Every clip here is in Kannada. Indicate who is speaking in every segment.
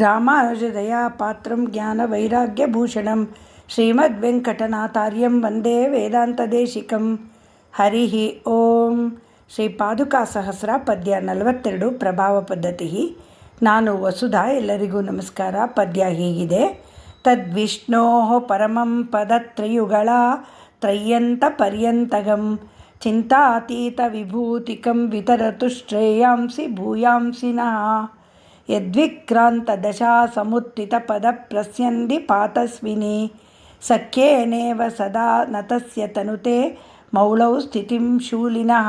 Speaker 1: ರಾಮಾನುಜದಯಾ ಪಾತ್ರಂ ಜ್ಞಾನವೈರಾಗ್ಯಭೂಷಣಂ ಶ್ರೀಮದ್ವೆಂಕಟನಾಥಾರ್ಯಂ ವಂದೇ ವೇದಾಂತದೇಶಿಕಂ. ಹರಿ ಓಂ. ಶ್ರೀ ಪಾದುಕಾ ಸಹಸ್ರ ಪದ್ಯ 42 ಪ್ರಭಾವ ಪದ್ಧತಿ. ನಾನು ವಸುಧಾ. ಎಲ್ಲರಿಗೂ ನಮಸ್ಕಾರ. ಪದ್ಯ ಹೀಗಿದೆ. ತದ್ವಿಷ್ಣೋ ಪರಮಂ ಪದತ್ರಯುಗಳ ತ್ರಯ್ಯಂತ ಪರ್ಯಂತಗಂ ಚಿಂತಾತೀತ ವಿಭೂತಿಕಂ ವಿತರತು ಶ್ರೇಯಾಂಸಿ ಭೂಯಾಂಸಿನಃ ಯದ್ವಿಕ್ರಾಂತ ದಶಾ ಸಮುತ್ತಿತ ಪದ ಪ್ರಸ್ಯಂದಿ ಪಾತಸ್ವಿನಿ ಸಖ್ಯೇನೇವ ಸದಾ ನತಸ್ಯ ತನುತೆ ಮೌಳೌ ಸ್ಥಿತಿಂ ಶೂಲಿನಃ.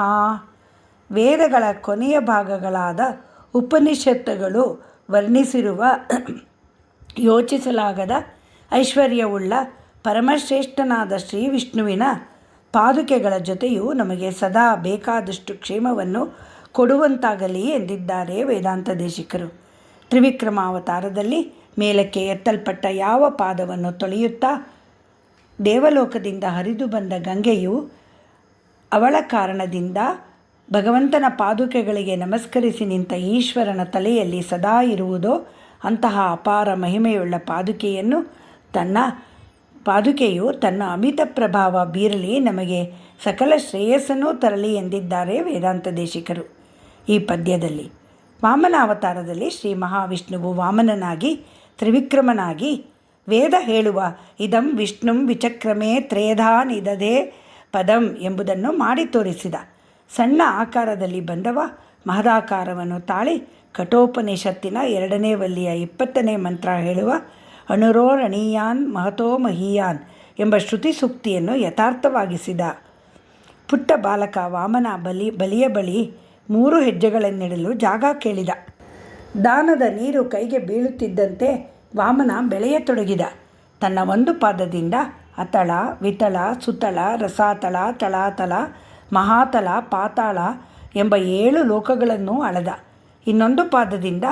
Speaker 1: ವೇದಗಳ ಕೊನೆಯ ಭಾಗಗಳಾದ ಉಪನಿಷತ್ತುಗಳು ವರ್ಣಿಸಿರುವ ಯೋಚಿಸಲಾಗದ ಐಶ್ವರ್ಯವುಳ್ಳ ಪರಮಶ್ರೇಷ್ಠನಾದ ಶ್ರೀ ವಿಷ್ಣುವಿನ ಪಾದುಕೆಗಳ ಜೊತೆಯು ನಮಗೆ ಸದಾ ಬೇಕಾದಷ್ಟು ಕ್ಷೇಮವನ್ನು ಕೊಡುವಂತಾಗಲಿ ಎಂದಿದ್ದಾರೆ ವೇದಾಂತ ದೇಶಿಕರು. ತ್ರಿವಿಕ್ರಮಾವತಾರದಲ್ಲಿ ಮೇಲಕ್ಕೆ ಎತ್ತಲ್ಪಟ್ಟ ಯಾವ ಪಾದವನ್ನು ತೊಳೆಯುತ್ತಾ ದೇವಲೋಕದಿಂದ ಹರಿದು ಬಂದ ಗಂಗೆಯು ಅವಳ ಕಾರಣದಿಂದ ಭಗವಂತನ ಪಾದುಕೆಗಳಿಗೆ ನಮಸ್ಕರಿಸಿ ನಿಂತ ಈಶ್ವರನ ತಲೆಯಲ್ಲಿ ಸದಾ ಇರುವುದೋ ಅಂತಹ ಅಪಾರ ಮಹಿಮೆಯುಳ್ಳ ಪಾದುಕೆಯು ತನ್ನ ಅಮಿತ ಪ್ರಭಾವ ಬೀರಲಿ, ನಮಗೆ ಸಕಲ ಶ್ರೇಯಸ್ಸನ್ನೂ ತರಲಿ ಎಂದಿದ್ದಾರೆ ವೇದಾಂತ ದೇಶಿಕರು. ಈ ಪದ್ಯದಲ್ಲಿ ವಾಮನಾವತಾರದಲ್ಲಿ ಶ್ರೀ ಮಹಾವಿಷ್ಣುವು ವಾಮನನಾಗಿ ತ್ರಿವಿಕ್ರಮನಾಗಿ ವೇದ ಹೇಳುವ ಇದಂ ವಿಷ್ಣುಂ ವಿಚಕ್ರಮೇ ತ್ರೇಧಾ ನಿದಧೆ ಪದಂ ಎಂಬುದನ್ನು ಮಾಡಿ ತೋರಿಸಿದ. ಸಣ್ಣ ಆಕಾರದಲ್ಲಿ ಬಂದವ ಮಹದಾಕಾರವನ್ನು ತಾಳಿ ಕಠೋಪನಿಷತ್ತಿನ 2ನೇ ವಲ್ಲಿಯ 20ನೇ ಮಂತ್ರ ಹೇಳುವ ಅಣುರೋರಣೀಯಾನ್ ಮಹತೋ ಮಹೀಯಾನ್ ಎಂಬ ಶ್ರುತಿ ಸೂಕ್ತಿಯನ್ನು ಯಥಾರ್ಥವಾಗಿಸಿದ. ಪುಟ್ಟ ಬಾಲಕ ವಾಮನ ಬಲಿಯ ಬಳಿ 3 ಹೆಜ್ಜೆಗಳನ್ನಿಡಲು ಜಾಗ ಕೇಳಿದ. ದಾನದ ನೀರು ಕೈಗೆ ಬೀಳುತ್ತಿದ್ದಂತೆ ವಾಮನ ಬೆಳೆಯತೊಡಗಿದ. ತನ್ನ ಒಂದು ಪಾದದಿಂದ ಅತಳ, ವಿತಳ, ಸುತಳ, ರಸಾತಳ, ತಳಾತಳ, ಮಹಾತಳ, ಪಾತಾಳ ಎಂಬ 7 ಲೋಕಗಳನ್ನು ಅಳೆದ. ಇನ್ನೊಂದು ಪಾದದಿಂದ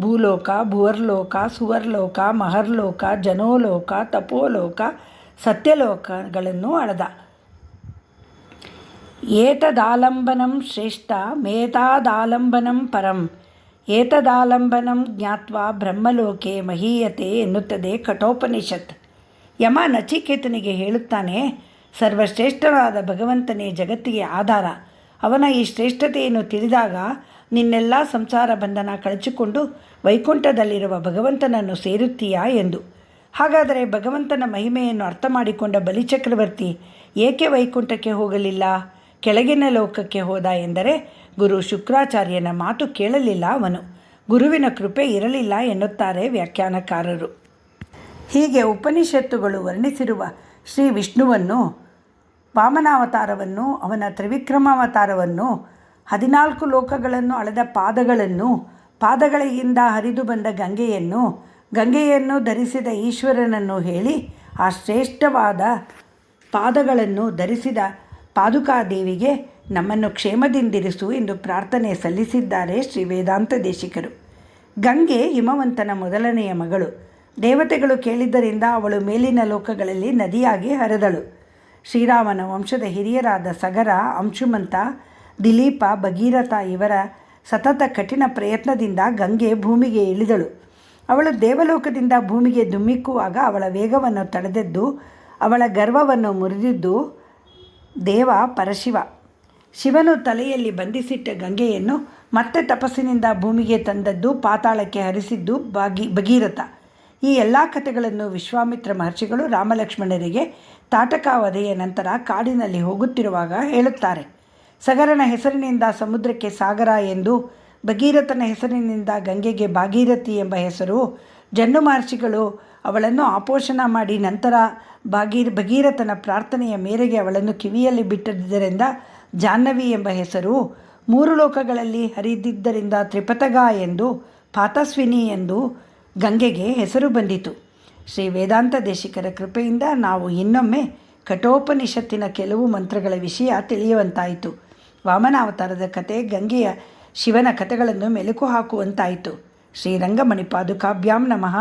Speaker 1: ಭೂಲೋಕ, ಭುವರ್ಲೋಕ, ಸುವರ್ಲೋಕ, ಮಹರ್ಲೋಕ, ಜನೋಲೋಕ, ತಪೋಲೋಕ, ಸತ್ಯಲೋಕಗಳನ್ನು ಅಳೆದ. ಏತದಾಲಂಬನಂ ಶ್ರೇಷ್ಠ ಮೇತಾದಾಲಂಬನಂ ಪರಂ ಏತದಾಲಂಬನಂ ಜ್ಞಾತ್ವಾ ಬ್ರಹ್ಮಲೋಕೆ ಮಹೀಯತೆ ಎನ್ನುತ್ತದೆ ಕಠೋಪನಿಷತ್. ಯಮ ನಚಿಕೇತನಿಗೆ ಹೇಳುತ್ತಾನೆ, ಸರ್ವಶ್ರೇಷ್ಠನಾದ ಭಗವಂತನೇ ಜಗತ್ತಿಗೆ ಆಧಾರ. ಅವನ ಈ ಶ್ರೇಷ್ಠತೆಯನ್ನು ತಿಳಿದಾಗ ನಿನ್ನೆಲ್ಲ ಸಂಸಾರ ಬಂಧನ ಕಳಚಿಕೊಂಡು ವೈಕುಂಠದಲ್ಲಿರುವ ಭಗವಂತನನ್ನು ಸೇರುತ್ತೀಯಾ ಎಂದು. ಹಾಗಾದರೆ ಭಗವಂತನ ಮಹಿಮೆಯನ್ನು ಅರ್ಥ ಮಾಡಿಕೊಂಡ ಬಲಿಚಕ್ರವರ್ತಿ ಏಕೆ ವೈಕುಂಠಕ್ಕೆ ಹೋಗಲಿಲ್ಲ, ಕೆಳಗಿನ ಲೋಕಕ್ಕೆ ಹೋದ ಎಂದರೆ ಗುರು ಶುಕ್ರಾಚಾರ್ಯನ ಮಾತು ಕೇಳಲಿಲ್ಲ ಅವನು. ಗುರುವಿನ ಕೃಪೆ ಇರಲಿಲ್ಲ ಎನ್ನುತ್ತಾರೆ ವ್ಯಾಖ್ಯಾನಕಾರರು. ಹೀಗೆ ಉಪನಿಷತ್ತುಗಳು ವರ್ಣಿಸಿರುವ ಶ್ರೀ ವಿಷ್ಣುವನ್ನು, ವಾಮನಾವತಾರವನ್ನು, ಅವನ ತ್ರಿವಿಕ್ರಮಾವತಾರವನ್ನು, 14 ಲೋಕಗಳನ್ನು ಅಳೆದ ಪಾದಗಳನ್ನು, ಪಾದಗಳಿಂದ ಹರಿದು ಬಂದ ಗಂಗೆಯನ್ನು ಧರಿಸಿದ ಈಶ್ವರನನ್ನು ಹೇಳಿ ಆ ಶ್ರೇಷ್ಠವಾದ ಪಾದಗಳನ್ನು ಧರಿಸಿದ ಪಾದುಕಾದೇವಿಗೆ ನಮ್ಮನ್ನು ಕ್ಷೇಮದಿಂದಿರಿಸು ಎಂದು ಪ್ರಾರ್ಥನೆ ಸಲ್ಲಿಸಿದ್ದಾರೆ ಶ್ರೀ ವೇದಾಂತ ದೇಶಿಕರು. ಗಂಗೆ ಹಿಮವಂತನ ಮೊದಲನೆಯ ಮಗಳು. ದೇವತೆಗಳು ಕೇಳಿದ್ದರಿಂದ ಅವಳು ಮೇಲಿನ ಲೋಕಗಳಲ್ಲಿ ನದಿಯಾಗಿ ಹರಿದಳು. ಶ್ರೀರಾಮನ ವಂಶದ ಹಿರಿಯರಾದ ಸಗರ, ಅಂಶುಮಂತ, ದಿಲೀಪ, ಭಗೀರಥ ಇವರ ಸತತ ಕಠಿಣ ಪ್ರಯತ್ನದಿಂದ ಗಂಗೆ ಭೂಮಿಗೆ ಇಳಿದಳು. ಅವಳು ದೇವಲೋಕದಿಂದ ಭೂಮಿಗೆ ಧುಮ್ಮಿಕ್ಕುವಾಗ ಅವಳ ವೇಗವನ್ನು ತಡೆದದ್ದು, ಅವಳ ಗರ್ವವನ್ನು ಮುರಿದಿದ್ದು ದೇವ ಪರಶಿವ. ಶಿವನು ತಲೆಯಲ್ಲಿ ಬಂಧಿಸಿಟ್ಟ ಗಂಗೆಯನ್ನು ಮತ್ತೆ ತಪಸ್ಸಿನಿಂದ ಭೂಮಿಗೆ ತಂದದ್ದು, ಪಾತಾಳಕ್ಕೆ ಹರಿಸಿದ್ದು ಭಗೀರಥ. ಈ ಎಲ್ಲ ಕಥೆಗಳನ್ನು ವಿಶ್ವಾಮಿತ್ರ ಮಹರ್ಷಿಗಳು ರಾಮಲಕ್ಷ್ಮಣರಿಗೆ ತಾಟಕಾವಧೆಯ ನಂತರ ಕಾಡಿನಲ್ಲಿ ಹೋಗುತ್ತಿರುವಾಗ ಹೇಳುತ್ತಾರೆ. ಸಗರನ ಹೆಸರಿನಿಂದ ಸಮುದ್ರಕ್ಕೆ ಸಾಗರ ಎಂದು, ಭಗೀರಥನ ಹೆಸರಿನಿಂದ ಗಂಗೆಗೆ ಭಾಗೀರಥಿ ಎಂಬ ಹೆಸರು. ಜನ್ನು ಮಹರ್ಷಿಗಳು ಅವಳನ್ನು ಆಪೋಷಣ ಮಾಡಿ ನಂತರ ಭಗೀರಥನ ಪ್ರಾರ್ಥನೆಯ ಮೇರೆಗೆ ಅವಳನ್ನು ಕಿವಿಯಲ್ಲಿ ಬಿಟ್ಟಿದ್ದರಿಂದ ಜಾಹ್ನವಿ ಎಂಬ ಹೆಸರು. 3 ಲೋಕಗಳಲ್ಲಿ ಹರಿದಿದ್ದರಿಂದ ತ್ರಿಪಥಗ ಎಂದು, ಪಾತಸ್ವಿನಿ ಎಂದು ಗಂಗೆಗೆ ಹೆಸರು ಬಂದಿತು. ಶ್ರೀ ವೇದಾಂತ ದೇಶಿಕರ ಕೃಪೆಯಿಂದ ನಾವು ಇನ್ನೊಮ್ಮೆ ಕಠೋಪನಿಷತ್ತಿನ ಕೆಲವು ಮಂತ್ರಗಳ ವಿಷಯ ತಿಳಿಯುವಂತಾಯಿತು. ವಾಮನಾವತಾರದ ಕತೆ ಗಂಗೆಯ ಶಿವನ ಕಥೆಗಳನ್ನು ಮೆಲುಕು ಹಾಕುವಂತಾಯಿತು. ಶ್ರೀರಂಗಮಣಿ ಪಾದುಕಾಭ್ಯಾಂ ನಮಃ.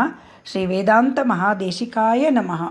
Speaker 1: ಶ್ರೀ ವೇದಾಂತ ಮಹಾದೇಶಿಕಾಯ ನಮಃ.